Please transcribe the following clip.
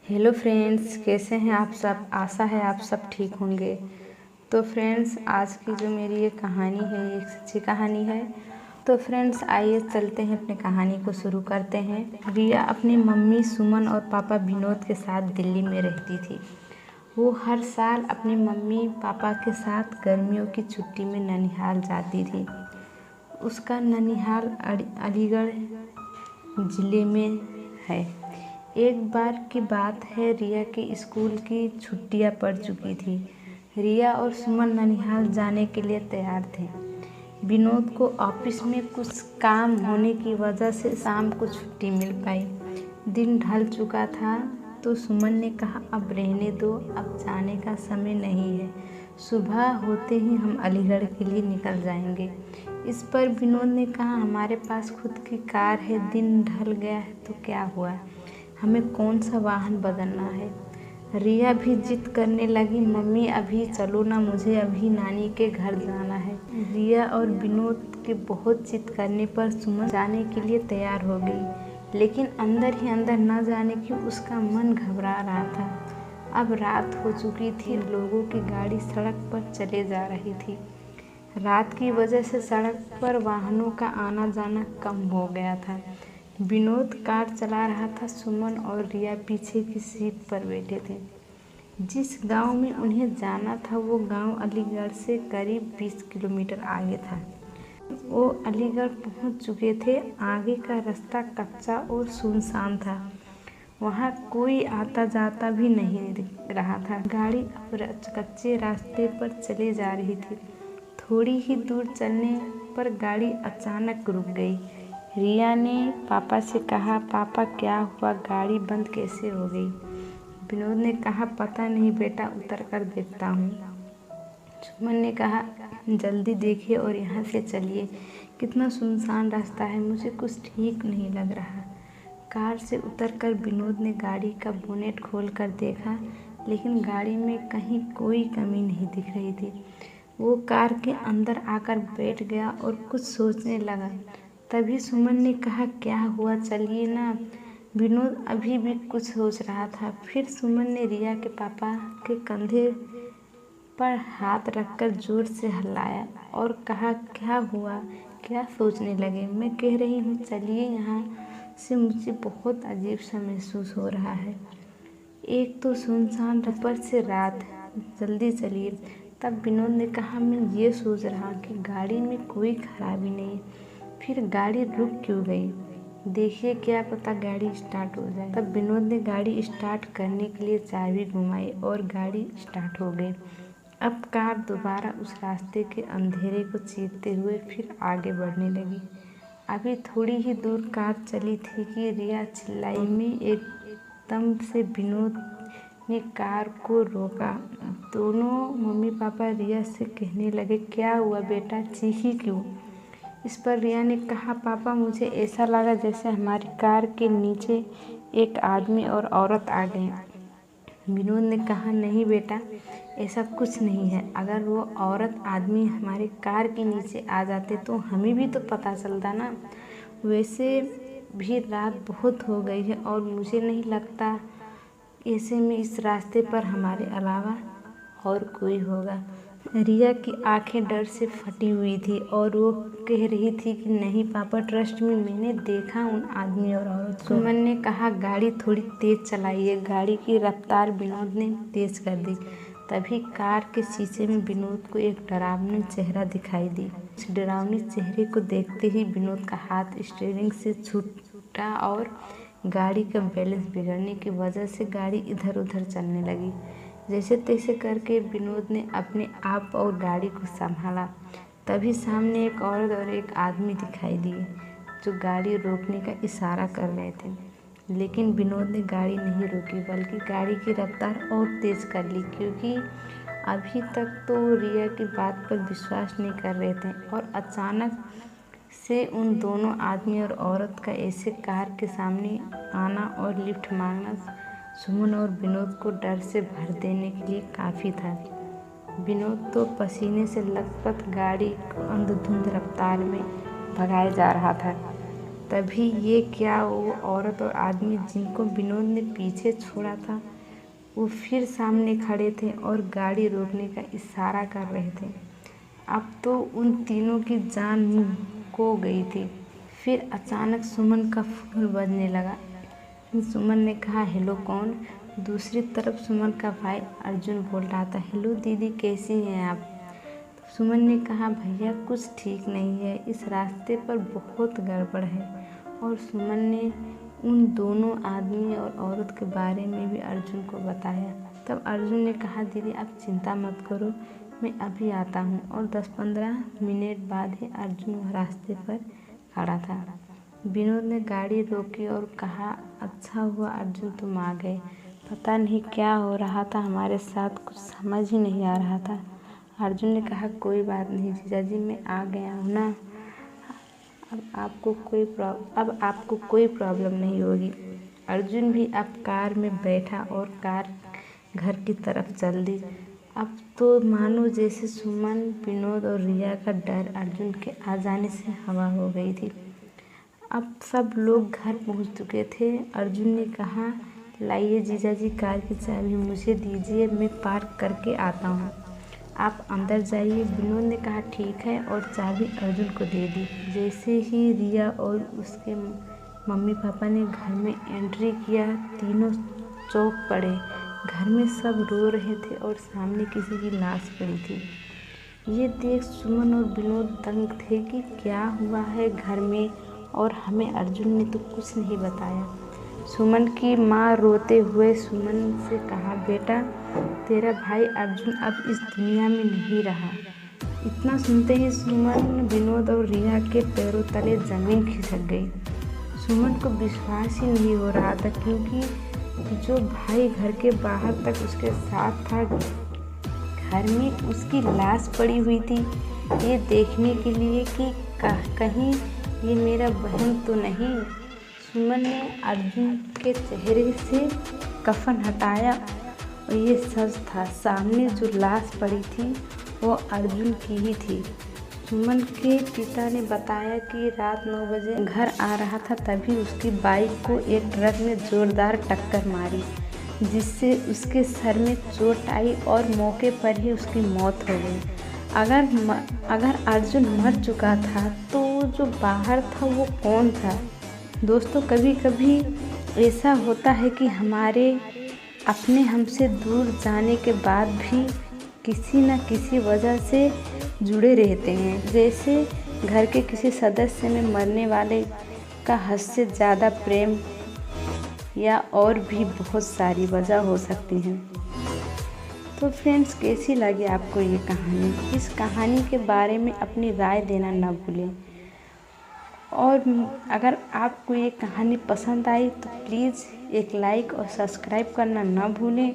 Hello friends, कैसे हैं आप सब। आशा है आप सब ठीक होंगे। तो फ्रेंड्स, आज की जो मेरी ये कहानी है ये एक सच्ची कहानी है। तो फ्रेंड्स, आइए चलते हैं, अपने कहानी को शुरू करते हैं। रिया अपनी मम्मी सुमन और पापा विनोद के साथ दिल्ली में रहती थी। वो हर साल अपनी मम्मी पापा के साथ गर्मियों की छुट्टी में ननिहाल जाती थी। उसका ननिहाल अलीगढ़ ज़िले में है। एक बार की बात है, रिया के स्कूल की छुट्टियां पड़ चुकी थी। रिया और सुमन ननिहाल जाने के लिए तैयार थे। विनोद को ऑफिस में कुछ काम होने की वजह से शाम को छुट्टी मिल पाई। दिन ढल चुका था तो सुमन ने कहा, अब रहने दो, अब जाने का समय नहीं है। सुबह होते ही हम अलीगढ़ के लिए निकल जाएंगे। इस पर विनोद ने कहा, हमारे पास खुद की कार है, दिन ढल गया है तो क्या हुआ, हमें कौन सा वाहन बदलना है। रिया भी जिद करने लगी, मम्मी अभी चलो ना, मुझे अभी नानी के घर जाना है। रिया और विनोद के बहुत जिद करने पर सुमन जाने के लिए तैयार हो गई, लेकिन अंदर ही अंदर न जाने क्यों उसका मन घबरा रहा था। अब रात हो चुकी थी, लोगों की गाड़ी सड़क पर चले जा रही थी। रात की वजह से सड़क पर वाहनों का आना जाना कम हो गया था। विनोद कार चला रहा था, सुमन और रिया पीछे की सीट पर बैठे थे। जिस गांव में उन्हें जाना था वो गांव अलीगढ़ से करीब 20 किलोमीटर आगे था। वो अलीगढ़ पहुंच चुके थे। आगे का रास्ता कच्चा और सुनसान था। वहां कोई आता जाता भी नहीं दिख रहा था। गाड़ी अब कच्चे रास्ते पर चले जा रही थी। थोड़ी ही दूर चलने पर गाड़ी अचानक रुक गई। रिया ने पापा से कहा, पापा क्या हुआ, गाड़ी बंद कैसे हो गई। विनोद ने कहा, पता नहीं बेटा, उतर कर देखता हूँ। सुमन ने कहा, जल्दी देखिए और यहाँ से चलिए, कितना सुनसान रास्ता है, मुझे कुछ ठीक नहीं लग रहा। कार से उतरकर विनोद ने गाड़ी का बोनेट खोल कर देखा, लेकिन गाड़ी में कहीं कोई कमी नहीं दिख रही थी। वो कार के अंदर आकर बैठ गया और कुछ सोचने लगा। तभी सुमन ने कहा, क्या हुआ, चलिए ना। विनोद अभी भी कुछ सोच रहा था। फिर सुमन ने रिया के पापा के कंधे पर हाथ रखकर जोर से हिलाया और कहा, क्या हुआ, क्या सोचने लगे, मैं कह रही हूँ चलिए, यहाँ से मुझे बहुत अजीब सा महसूस हो रहा है। एक तो सुनसान, ऊपर से रात, जल्दी चलिए। तब विनोद ने कहा, मैं ये सोच रहा कि गाड़ी में कोई खराबी नहीं, फिर गाड़ी रुक क्यों गई, देखिए क्या पता गाड़ी स्टार्ट हो जाए। तब विनोद ने गाड़ी स्टार्ट करने के लिए चाबी घुमाई और गाड़ी स्टार्ट हो गई। अब कार दोबारा उस रास्ते के अंधेरे को चीरते हुए फिर आगे बढ़ने लगी। अभी थोड़ी ही दूर कार चली थी कि रिया चिल्लाई में एकदम से विनोद ने कार को रोका। दोनों मम्मी पापा रिया से कहने लगे, क्या हुआ बेटा, चीखी क्यों। इस पर रिया ने कहा, पापा मुझे ऐसा लगा जैसे हमारी कार के नीचे एक आदमी और औरत आ गए। विनोद ने कहा, नहीं बेटा, ऐसा कुछ नहीं है। अगर वो औरत आदमी हमारी कार के नीचे आ जाते तो हमें भी तो पता चलता ना। वैसे भी रात बहुत हो गई है और मुझे नहीं लगता ऐसे में इस रास्ते पर हमारे अलावा और कोई होगा। रिया की आंखें डर से फटी हुई थी और वो कह रही थी कि नहीं पापा, ट्रस्ट में, मैंने देखा उन आदमी और औरत को। सुमन ने कहा, गाड़ी थोड़ी तेज चलाइए। गाड़ी की रफ्तार विनोद ने तेज कर दी। तभी कार के शीशे में विनोद को एक डरावनी चेहरा दिखाई दी। उस डरावनी चेहरे को देखते ही विनोद का हाथ स्टीयरिंग से छूटा और गाड़ी का बैलेंस बिगड़ने की वजह से गाड़ी इधर उधर चलने लगी। जैसे तैसे करके विनोद ने अपने आप और गाड़ी को संभाला। तभी सामने एक औरत और एक आदमी दिखाई दिए जो गाड़ी रोकने का इशारा कर रहे थे, लेकिन विनोद ने गाड़ी नहीं रोकी बल्कि गाड़ी की रफ्तार और तेज़ कर ली, क्योंकि अभी तक तो रिया की बात पर विश्वास नहीं कर रहे थे। और अचानक से उन दोनों आदमी और औरत का ऐसे कार के सामने आना और लिफ्ट मांगना सुमन और विनोद को डर से भर देने के लिए काफ़ी था। विनोद तो पसीने से लथपथ गाड़ी को अंधाधुंध रफ्तार में भगाए जा रहा था। तभी ये क्या वो औरत और आदमी जिनको विनोद ने पीछे छोड़ा था वो फिर सामने खड़े थे और गाड़ी रोकने का इशारा कर रहे थे। अब तो उन तीनों की जान मुँह को गई थी। फिर अचानक सुमन का फ़ोन बजने लगा। सुमन ने कहा, हेलो कौन? दूसरी तरफ सुमन का भाई अर्जुन बोल रहा था, हेलो दीदी, कैसी हैं आप? सुमन ने कहा, भैया कुछ ठीक नहीं है, इस रास्ते पर बहुत गड़बड़ है। और सुमन ने उन दोनों आदमी और औरत के बारे में भी अर्जुन को बताया। तब अर्जुन ने कहा, दीदी आप चिंता मत करो, मैं अभी आता हूँ। और 10-15 मिनट बाद ही अर्जुन वह रास्ते पर खड़ा था। विनोद ने गाड़ी रोकी और कहा, अच्छा हुआ अर्जुन तुम आ गए, पता नहीं क्या हो रहा था हमारे साथ, कुछ समझ ही नहीं आ रहा था। अर्जुन ने कहा, कोई बात नहीं जीजाजी, मैं आ गया हूँ ना, अब आपको कोई प्रॉब्लम नहीं होगी। अर्जुन भी अब कार में बैठा और कार घर की तरफ चल दी। अब तो मानो जैसे सुमन, विनोद और रिया का डर अर्जुन के आ जाने से हवा हो गई थी। अब सब लोग घर पहुंच चुके थे। अर्जुन ने कहा, लाइए जीजाजी कार की चाबी मुझे दीजिए, मैं पार्क करके आता हूँ, आप अंदर जाइए। विनोद ने कहा, ठीक है, और चाबी अर्जुन को दे दी। जैसे ही रिया और उसके मम्मी पापा ने घर में एंट्री किया, तीनों चौंक पड़े। घर में सब रो रहे थे और सामने किसी की लाश पड़ी थी। ये देख सुमन और विनोद दंग थे कि क्या हुआ है घर में, और हमें अर्जुन ने तो कुछ नहीं बताया। सुमन की माँ रोते हुए सुमन से कहा, बेटा तेरा भाई अर्जुन अब इस दुनिया में नहीं रहा। इतना सुनते ही सुमन, विनोद और रिया के पैरों तले ज़मीन खिसक गई। सुमन को विश्वास ही नहीं हो रहा था, क्योंकि जो भाई घर के बाहर तक उसके साथ था, घर में उसकी लाश पड़ी हुई थी, ये देखने के लिए कि कहीं ये मेरा बहन तो नहीं। सुमन ने अर्जुन के चेहरे से कफन हटाया और ये सच था, सामने जो लाश पड़ी थी वो अर्जुन की ही थी। सुमन के पिता ने बताया कि रात 9 बजे घर आ रहा था, तभी उसकी बाइक को एक ट्रक ने जोरदार टक्कर मारी, जिससे उसके सर में चोट आई और मौके पर ही उसकी मौत हो गई। अगर अर्जुन मर चुका था तो जो बाहर था वो कौन था? दोस्तों, कभी कभी ऐसा होता है कि हमारे अपने हमसे दूर जाने के बाद भी किसी न किसी वजह से जुड़े रहते हैं। जैसे घर के किसी सदस्य में मरने वाले का हद से ज़्यादा प्रेम, या और भी बहुत सारी वजह हो सकती हैं। तो फ्रेंड्स, कैसी लगी आपको ये कहानी? इस कहानी के बारे में अपनी राय देना ना भूलें। और अगर आपको ये कहानी पसंद आई तो प्लीज़ एक लाइक और सब्सक्राइब करना ना भूलें।